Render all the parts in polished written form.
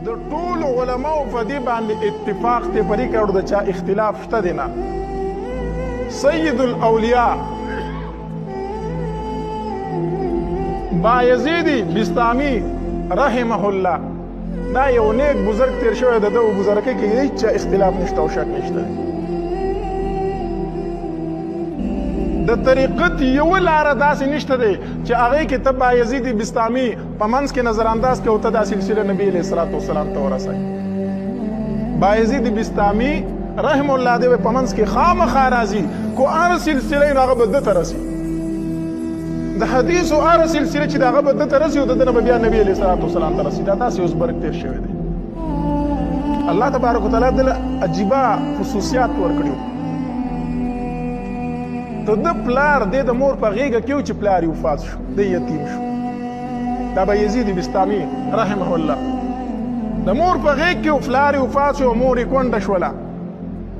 د ټولو علماو په دې باندې اتفاق دی په دې کې اړو د چا اختلاف شته دی نه. سید الاولیاء بایزید بستامی رحمه الله دا یو نیک بزرگ تیر شوی د ده و بزرګۍ کې هیڅ چا اختلاف نشته او شک نشته. د طریقت یو لاره داسې نشته دی چې هغې کې ته بایزید بستامي په منځ کې نظر انداز کې او ته دا سلسله نبي علیه الصلاة والسلام ته ورسوي. بایزید بستامي رحم الله دی په منځ کې خامخا راځي کو هر سلسله نو هغه به ده ته رسي. د حدیثو هر سلسله چې د هغه به ده ته رسي او د ده نه به بیا نبي علیه الصلاة والسلام ته رسي. دا داسې اوس برق تېر شوی دی. الله تبارک وتعالی دله عجیبه خصوصیات ورکړي. ته د پلار دی د مور په غېږه کې و چې پلار یې وفات شو، دی یتیم شو. دا به یزید بستامي رحمه الله د مور په غېږ کې و پلار یې وفات شو او مور یې کونډه شوله.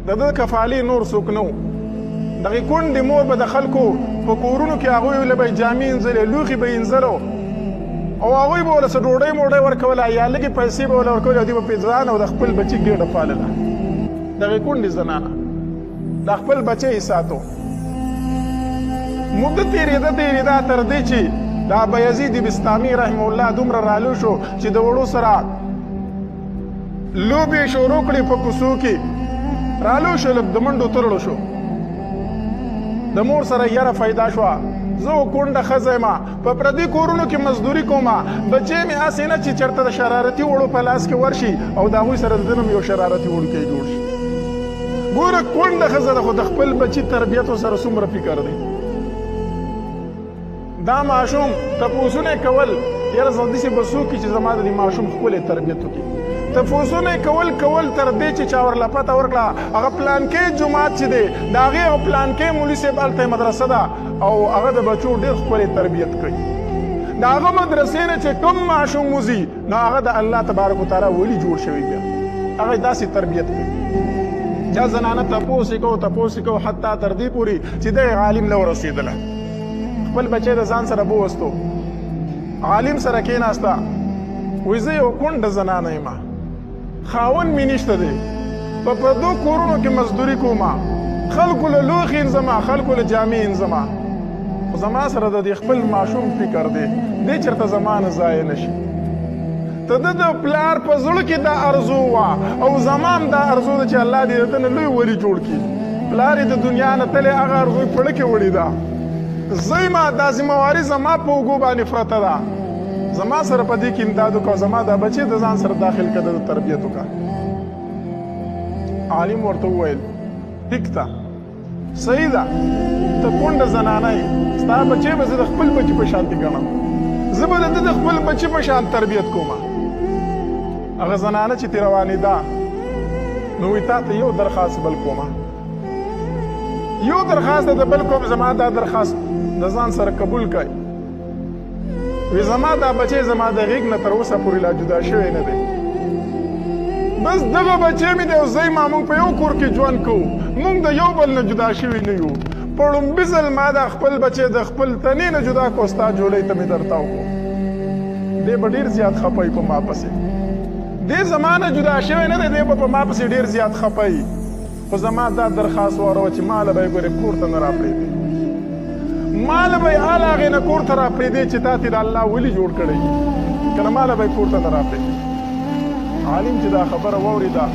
د ده کفالې نور څوک نه و. دغې کونډې مور به د خلکو په کورونو کې هغوی له به یې جامې انځلې، لوښي به یې انځلو او هغوی به ورله څه ډوډۍ موډۍ ورکوله یا لږې پیسې به ورله ورکولې او دوی به پرې ځان او د خپل بچي ګېډه پالله. دغې کونډې زنانه د خپل بچی یې ساتو. موده تېرېده تر دې چې دا بایزید بستامي رحمه الله دومره رالو شو چې د وړو سره لوبې شروع کړې په کوڅو کې. رالو شو لږ د منډو ترړو شو. د مور سره یاره پیدا شوه زه کونډه ښځه یم په پردي کورونو کې مزدوري کومه. بچی مې هسې نه چې چېرته د شرارتي وړو په لاس کې ورشي او د هغوی سره د ده نه یو شرارتي وړوکی جوړ شي. ګوره کونډه ښځه ده خو د خپل بچي تربیت سره څومره فکر دی. دا ماشوم تپوسونه کول یاره زه داسې به څوک چې زما د دې ماشوم ښکلی تربیت وکړي. تپوسونه کول تر دې چې چا ورله پته ورکړه هغه پلانکې جومات چې دی د هغې هغه پلانکې مولي صاحب هلته مدرسه ده او هغه د بچو ډېر ښکلی تربیت کوي. د هغه مدرسې نه چې کوم ماشوم وځي نو هغه د الله تبارک وتعالی ولی جوړ شوی بیا هغه داسې تربیت کوي. چا زنانه تپوس یې کو حتی تر دې پورې چې دی عالم نه ورسېدله. خپل بچی د ځان سره بوستو، عالم سره کېناسته، وایي زه یو کونډه زنانه یم، خاوند مې نشته دی، په پردو کورونو کې مزدوري کومه، خلکو له لوښي انځمه، خلکو له جامې انځمه، خو زما سره د دې خپل ماشوم فکر دی دی چېرته زما نه ضایع نه شي. ته د پلار په زړه کې دا ارزو وه او زما هم دا ارزو ده چې الله دې د ده نه لوی ولي جوړ کړي. پلار یې د دنیا نه تلې هغه ارزو یې پړه کې وړې ده. زما دا ذمواري زما په اوږو باندې پرته ده. زما سره په دې کې امداد وکړه، زما دا بچی د ځان سره داخل کړه، د تربیت وکړه. عالم ورته وویل ټیک ده، صحیح ده، ته کونډه زنانه یې، ستا بچی به زه د خپل بچي په شانتې ګڼم، زه به د ده د خپل بچي په شان تربیت کومه. هغه زنانه چې ترې روانېده نو وایي تا ته یو درخواست بل کومه، یو درخواست د بل کوم، زما دا درخواست د ځان سره قبول کړئ. وی زما دا بچی زما د غېږ نه تر اوسه پورې لا جدا شوی نه دی. بس دغه بچی مې دی او زه ما موږ په یو کور کې ژوند کوو، موږ د یو بل نه جدا شوي نه یو. په لومبي ځل ما دا خپل بچی د خپل تنې نه جدا کړو، ستا جولۍ ته مې درته وکړو. دی به ډېر زیات خفه په ما پسې. دی زما نه جدا شوی نه دی، دی به په ما پسې ډېر زیات خفه خو زما دا درخواست واوروه چې ماله به یې ګورې کور ته نه راپرېږدې، ماله به یې هله هغې نه کور ته راپرېږدې چې تا ترې الله ولي جوړ کړی، که نه ماله به یې کور ته نه راپرېږدې. عالم چې دا خبره واورېده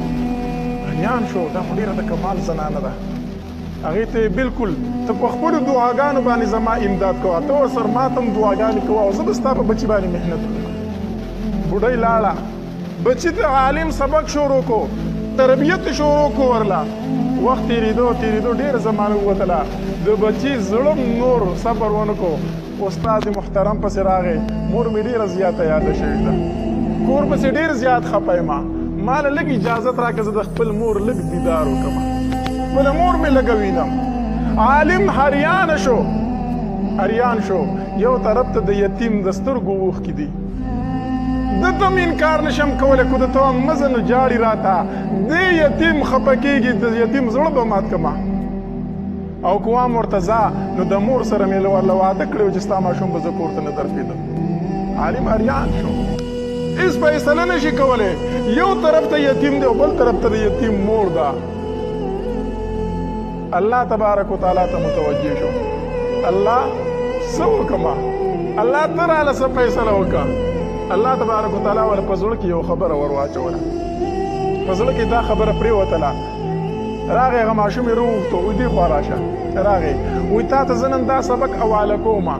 حیران شو، دا خو ډېره د کمال زنانه ده. هغې ته یې بلکل ته په خپلو دعاګانو باندې زما امداد کوه، ته ورسره ما ته هم دعاګانې کوه او زه به ستا په بچي باندې محنت وکړم. بوډۍ لاړه، بچي ته عالم سبق شروع کو، تربیت شروع کو ورله. وخت تېرېدو ډېره زمانه ووتله، د بچي زړه نور صبر ونه کو. استاد محترم پسې راغی، مور مې ډېره زیاته یاده شوې ده، کور پسې ډېر زیات خفه یم، ما له لږ اجازت راکړه زه د خپل مور لږ دیدار وکړم، خپله مور مې لږه وینم. عالم حیران شو، یو طرف ته د یتیم د سترګو اوښکې دي، ده ته م انکار نشم کولی، خو د ته هم مزه نه جاړي راته، دې یتیم خفه کېږي، د یتیم زړه به مات کړمه او کوام ورته ځه نو د مور سره مې ورله واده کړی و چې ستا ماشوم به زه کور ته نه درپېدم. عالم حیران شو، هیڅ فیصله نشي کولی. یو طرف ته یتیم دی او بل طرف ته د یتیم مور ده. الله تبارک وتعالی ته متوجه شو. الله څه وکړمه؟ الله ته راله څه فیصله وکړه؟ الله تبارک وتعالی ورله په زړه کې یو خبره ور واچوله. په زړه کې دا خبره پرېوتله. راغی هغه ماشوم یې راوغوښتو، وایي دې خوا راشه. راغی وایي تا ته زه نن دا سبق حواله کومه،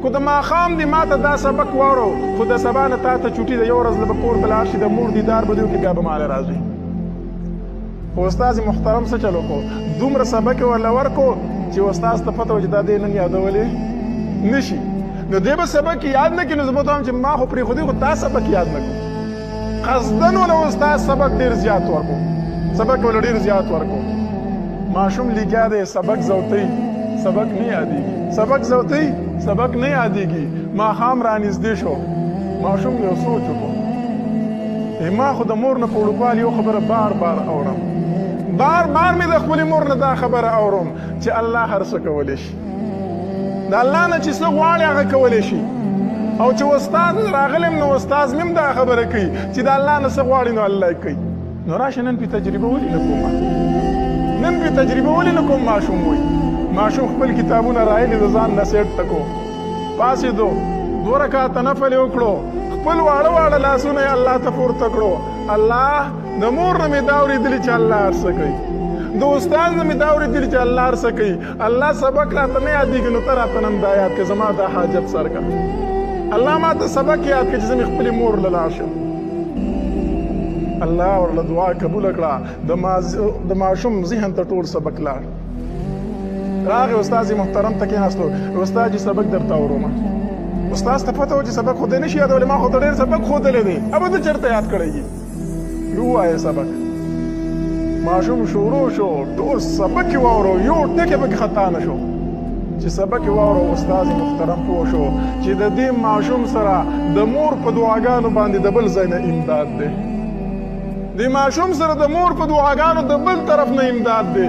خو د ماښام دې ما ته دا سبق واورو، خو د سبا نه تا ته چوټي ده، یو ورځ به کور ته لاړ شي، د مور دیدار به دې وکړي، بیا به ماله راځي. خو استاذ محترم څه چل وکړو؟ دومره سبق یې ورله ورکړو چې استاذ ته پته وه چې دا دې نن یادولی نه شي. نو دې به سبق یاد نه کړي. نو زه به ورته وایم چې ما خو پرېښودی، خو تا سبق یاد نه کړو. قصدن ورله استاذ سبق ډېر زیات ورکړو، سبق ورله ډېر زیات ورکړو. ماشوم لګیا دی، سبق زوتی، سبق نه یادېږي، سبق زوتی، سبق نه یادېږي. ماښام رانږدې شو، ماشوم یو سوچ وکړو، ما خو د مور نه په وړوکوالي یو خبره بار بار اورم، بار بار مې د خپلې مور نه دا خبره اورم چې الله هر څه کولی شي. د الله نه چې څه غواړي هغه کولی شي. او چې استاد راغلی م نو استاذ مې هم دا خبره کوي چې د الله نه څه غواړي نو الله یې کوي. نو راشه نن پې تجربه ولې نه کومه؟ نن پې تجربه ولې نه کوم؟ ماشوم وایي. ماشوم خپل کتابونه رایلي د ځان نه سیټ ته کو، پاڅېدو، 2 رکعته نفل یې وکړو، خپل واړه واړه لاسونه یې الله ته پورته کړو. الله د مور نه مې دا اورېدلي چې الله هر څه کوي، د استاد نه مې دا اورېدلي چې الله هر څه کوي. الله سبق راته نه یادېږي نو ته راته نن دا یاد کړه، زما دا حاجت سر کړه. الله ما ته سبق یاد کړه چې زه مې خپلې مور له لاړ شم. الله ورله دعا قبوله کړه. د ماشوم ذهن ته ټول سبق لاړ. راغی استاذ محترم ته کېناستو، استاد جي سبق درته اورم. استاد ته پته و چې سبق خو دی نشي یادولی، ما خو ته ډېر سبق ښودلی دی، ابه ته چېرته یاد کړی دي؟ ووایه سبق. ماشوم شروع شو، ټول سبق یې واورو، یو ټکی پکې خطا نه شو. چې سبق یې واورو استاد محترم پوه شو چې د دې ماشوم سره د مور په دعاګانو باندې د بل ځای نه امداد دی. د ماشوم سره د مور په دعاګانو د بل طرف نه امداد دی.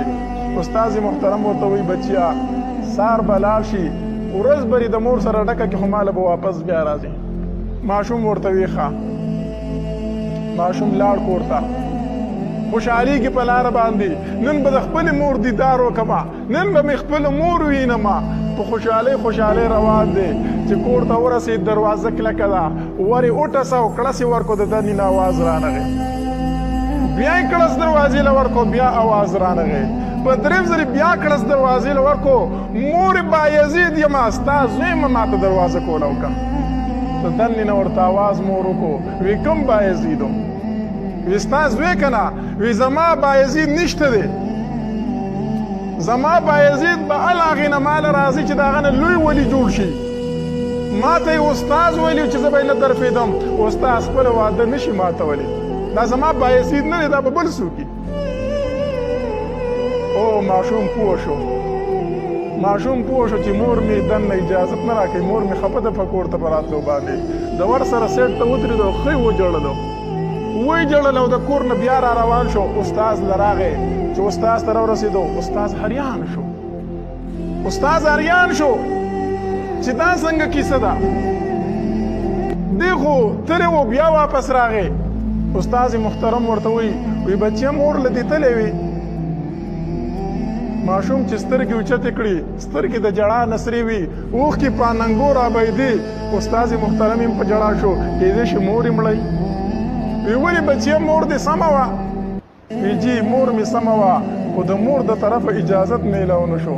استاد محترم ورته وایي بچیا سار به لاړ شي، ورځ بری د مور سره ډکه کې خو ماله به واپس بیا راځي. ماشوم ورته وایي ښه. ماشوم لاړ کور ته، خوشحالېږي په لاره باندې، نن به د خپلې مور دیدار وکړمه، نن به مې خپله مور ووینمه. په خوشحالۍ خوشحالۍ روان دی چې کور ته ورسېد، دروازه کلکه ده، ور یې وټسه او کړس یې ورکړو، د دننه اواز رانغی. بیا یې کړس دروازې له ورکړو، بیا اواز رانغی. په درېم ځلې بیا کړس دروازې له ورکړو، مور بایزید یمه ستا زوی یم ما ته دروازه کوله وکړه. د دننه ورته اواز مور وکړو، وی کوم بایزیدو؟ وی ستا زوی که نه؟ وی زما بایزید نشته دی، زما بایزید به هغې نه ماله راځي چې د هغه نه لوی ولي جوړ شي. ما ته یې استاذ ویلي چې زه به یې نه درپېدم، استاذ خپله واده نشي ماتولی. دا زما بایزید نه دی، دا به بل څوک وي. او ماشوم پوه شو، ماشوم پوه شو چې مور مې دننه اجازت نه راکوي، مور مې خفه ده په کور ته په راتلو باندې. د ور سره سیټ ته ودرېدو، ښه یې وجړلو، وی جړل او د کور نه بیا را روان شو. استاذ له راغی چې استاذ ته راورسېدو، استاذ حیران شو، استاذ حیران شو چې دا څنګه کیسه ده. دی خو تللی و بیا واپس راغی. استاذ محترم ورته وایي بچیه مور له دې تللی وي. ماشوم چې سترګې اوچتې کړي، سترګې د ژړا نسرې وي، اوښکې په اننګو رابهېدې. استاذ محترم هم په ژړا شو، کېدای شي مور یې مړی. وی ولې بچیه مور دې سمه وه؟ وی جی مور مې سمه وه، خو د مور د طرفه اجازت میلاو نه شو.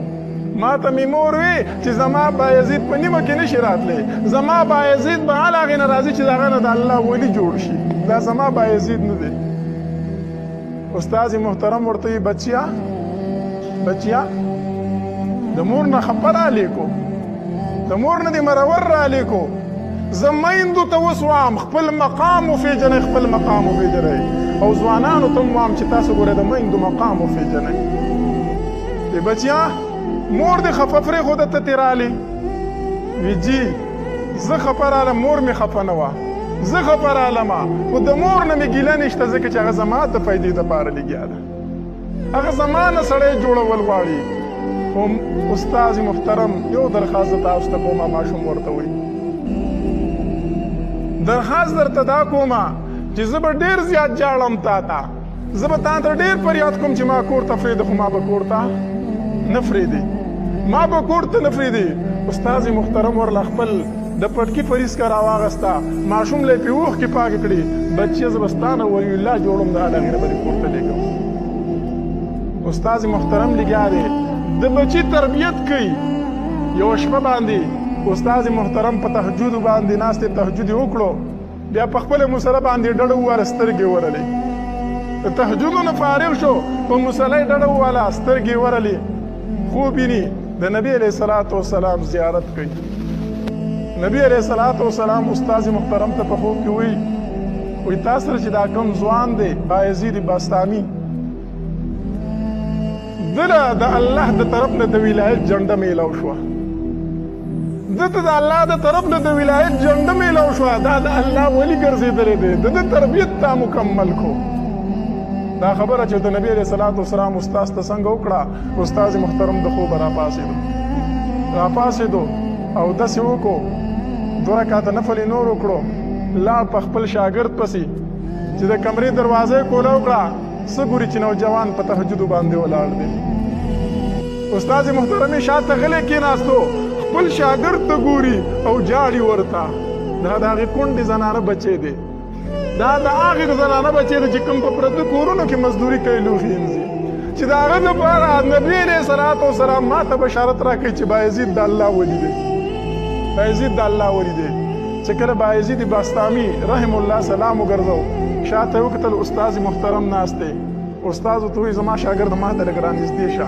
ما ته مې مور وی چې زما بایزید په نیمه کې نشي راتلی، زما بایزید به هله هغې نه راځي چې د هغه نه د الله ولي جوړ شي، دا زما بایزید نه دی. استاذ محترم ورته وی بچیا د مور نه خفه رالیکو، د مور نه دې مرور رالیکو. زه میندو ته اوس وایم خپل مقام وپېژنئ، خپل مقام وپېژنئ. او ځوانانو ته هم وایم چې تاسو ګورئ د میندو مقام وپېژنئ. بچیا مور دې خفه پرېښوده ته تې رالې؟ وی جي زه خفه رالم، مور مې خفه نه وه، زه خفه رالمه، خو د مور نه مې ګیله نشته، ځکه چې هغه زما د فایدې دپاره لګیا ده، هغه زما نه سړی جوړول غواړي. خو استاذ محترم یو درخواست تاسو ته کومه، ماشوم ورته وایي درخواست درته دا کومه چې زه به ډېر زیات جاړم تا ته زه به تا ته ډېر فریاد کوم چې ما کور ته پرېږده خو ما به کور ته نه پرېږدې ما به کور ته نه پرېږدې استاذ محترم ورله خپل د پټکي فریسکه راواغسته ماشوم له یې پې اوښکې پاکې کړې بچې زه به ستا نه ولی الله جوړم د هغې نه به دې کور ته لېږم استاذ محترم لګیا دی د بچي تربیت کوي یوه شپه باندې استاذ محترم په تهجدو باندې ناست دی تهجد یې وکړو بیا په خپله مسله باندې ډډه وواله سترګې ورلې د تهجدو نه فارغ شو په مسله یې ډډه وواله سترګې ورلې خوب ویني د نبي علیه الصلاة والسلام زیارت کوي نبی علیه الصلاة والسلام استاذ محترم ته په خوب کې وایي تا سره چې دا کوم ځوان دی بایزید بستامي دله د الله د طرف نه د ولایت جنډه میلاو شوه دته د الله د طرف نه د ولایت جنډه میلاو شوه دا د الله ولی ګرځېدلی دی د ده تربیت تا مکمل کو دا خبره چې د نبی علیه الصلاة والسلام استاذ ته څنګه وکړه استاذ محترم د خوبه راپاڅېدو او داسې وکړو 2 رکعته نفل یې نور وکړو لاړ په خپل شاګرد پسې چې د کمرې دروازه یې کوله وکړه څه ګوري چې نوجوان په تهجدو باندې ولاړ دی استاذ محترم یې شاته غلی کېناستو خپل شاګرد ته ګوري او جاړي ورته دا د هغې کونډې زنانه بچی دی دا د هغې زنانه بچی دی چې کوم په پرته کورونو کې مزدوري کوي لوښي انځي چې د هغه دپاره نبي علیه الصلاة والسلام ما ته بشارت راکوي چې بایزید د الله ولی دی بایزید د الله ولی دی چې کله بایزید بستامي رحم الله سلام وګرځو شاته یې وکتل استاذ محترم ناست دی استاذ ورته وایي زما شاګرد ما ته لږ رانږدې شه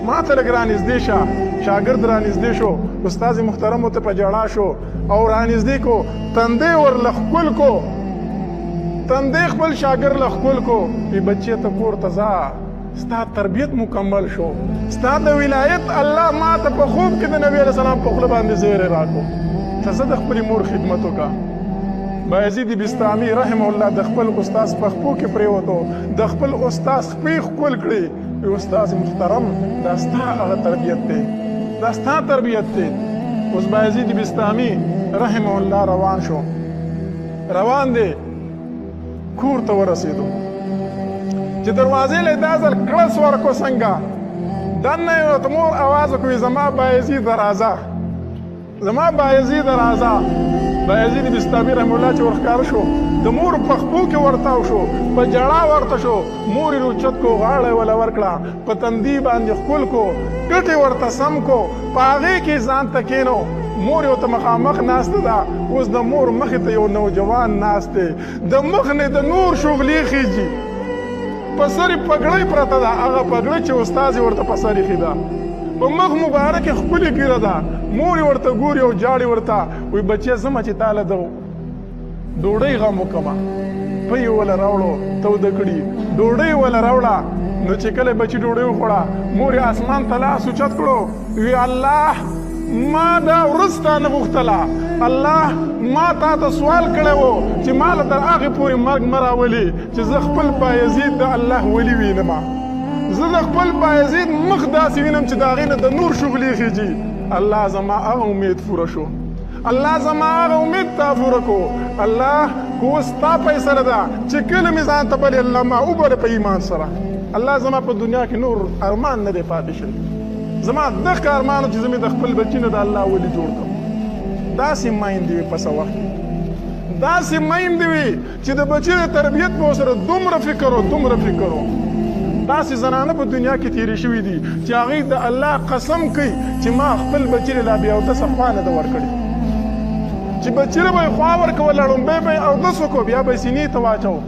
ما ته لږ رانږدې شه شاګرد رانږدې شو استاذ محترم ورته په ژړا شو او رانږدې کو تندی ورله ښکل کو تندی خپل شاګرد له ښکل کو وي بچې ته کور ته ځه ستا تربیت مکمل شو ستا د ولایت الله ما ته په خوب کې د نبي علیه السلام په خوله باندې زیری راکړو ته زه د خپلې مور خدمت وکړه بایزید بستامي رحم الله د خپل استاذ په خپو کې پرېوتو د خپل استاذ خپې ښکل کړې وي استاذ محترم دا ستا هغه تربیت دی دا ستا تربیت دی اوس بایزید بستامي رحم الله روان شو روان دی کور ته ورسېدو چې دروازې له دا ځل کړس ورکو څنګه دننه یې ورته مور اواز وکړي زما بایزیده راځه زما بایزیده راځه بایزید بستامي رحم الله چې ورښکاره شو د مور په خپو کې ورتاو شو په ژړا ورته شو مور یې روچت کو غاړه یې وله ورکړه په تندي باندې ښکل کو ګټې ورته سم کو په هغې کې ځان ته کېنو مور یې ورته مخامخ ناسته ده اوس د مور مخې ته یو نوجوان ناست دی د مخ نه د نور شغلې خیږي په سر یې پګړۍ پرته ده هغه پګړۍ چې استاذ یې ورته په سر ایښې ده په مخ مبارک یې ښکلې ږیره ده مور یې ورته ګوري او جاړي ورته وایي بچې ځمه چې تا له د ډوډۍ غم وکړمه پۍ یې وله راوړو توده کړي ډوډۍ وله راوړه نو چې کله بچي ډوډۍ وخوړه مور یې اسمان ته لاس اوچت کړو وی الله ما دا ورځ تا نه غوښتله الله ما تا ته سوال کړی و چې ما له تر هغې پورې مرګ مه راولي چې زه خپل بایزید د الله ولي وینمه زه د خپل بایزید مخ داسې وینم چې د هغې نه د نور شغلې خېږي الله زما هغه امید پوره شو الله زما هغه امید تا پوره کو الله خو اوس ستا فیصله ده چې کله مې ځان ته بلې الله ما وبره په ایمان سره الله زما په دنیا کې نور ارمان نه دی پاتې شوی زما دغه ارمانو چې زه مې د خپل بچي نه د الله ولي جوړ کړم داسې میندې وي په څه وخت کې داسې میندې وي چې د بچي د تربیت په سره دومره فکر و داسې زنانه په دنیا کې تیرې شوي دي چې هغوی د الله قسم کوي چې ما خپل بچي له لا بې اودسه خوا نه ده ورکړې چې بچي له به یې خوا ورکوله لومبی به یې اودس وکړو بیا به یې سینې ته واچو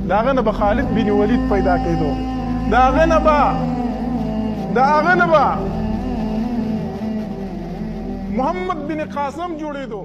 د هغه نه به خالد بن ولید پیدا کېدو د هغه نه به محمد بن قاسم جوړېدو